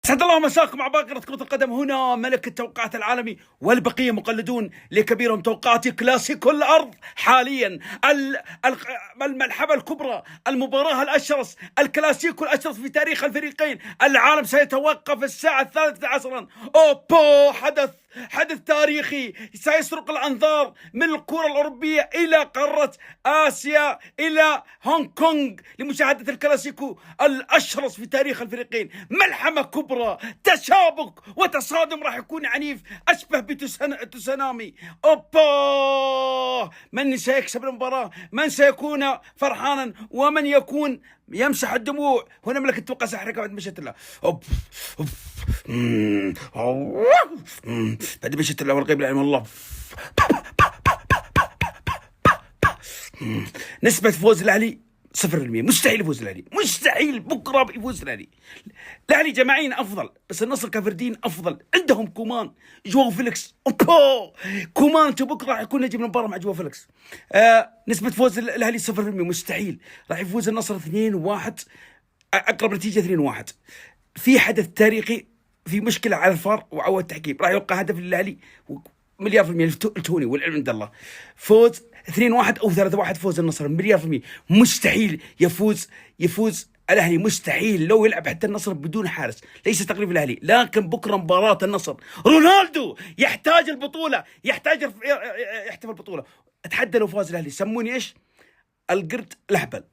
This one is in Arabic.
أسعد الله مساكم عباقرة كرة القدم. هنا ملك التوقعات العالمي والبقية مقلدون لكبيرهم. توقعاتي كلاسيكو الأرض حاليا، الملحمة الكبرى، المباراة الأشرس، الكلاسيكو الأشرس في تاريخ الفريقين. العالم سيتوقف الساعة 13 عصرا. أوبو، حدث تاريخي سيسرق الأنظار من الكرة الأوروبية إلى قارة آسيا، إلى هونغ كونغ، لمشاهدة الكلاسيكو الأشرس في تاريخ الفريقين. ملحمة كبرى، تشابك وتصادم راح يكون عنيف أشبه بتسونامي. أوبا، من سيكسب المباراة؟ من سيكون فرحانا ومن يكون يمسح الدموع؟ هنا ملك التوقع سحرك بعد مشيت الله. بعد مشيت الله والغيب لا علم الله. نسبة فوز الأهلي 0%. مستحيل يفوز الأهلي، مستحيل بكرة يفوز الأهلي. الأهلي جماعيا أفضل، بس النصر كفردين أفضل. عندهم كومان، جواو فيليكس. أوبا، كومان بكرة راح يكون نجم المباراة مع جواو فيليكس. نسبة فوز الأهلي 0%. مستحيل. راح يفوز النصر 2-1، أقرب نتيجة 2-1. في حدث تاريخي، في مشكلة على الفار وعوى التحكيم، راح يوقع هدف للأهلي مليار في المية التوني والعلم عند الله. فوز 2-1 أو 3-1 فوز النصر مليار في المية. مستحيل يفوز الأهلي، مستحيل. لو يلعب حتى النصر بدون حارس، ليس تقريب الأهلي. لكن بكرة مباراة النصر، رونالدو يحتاج البطولة، يحتاج يحتفل البطولة. أتحدى لو فاز الأهلي، سموني إيش؟ القرد الأهبل.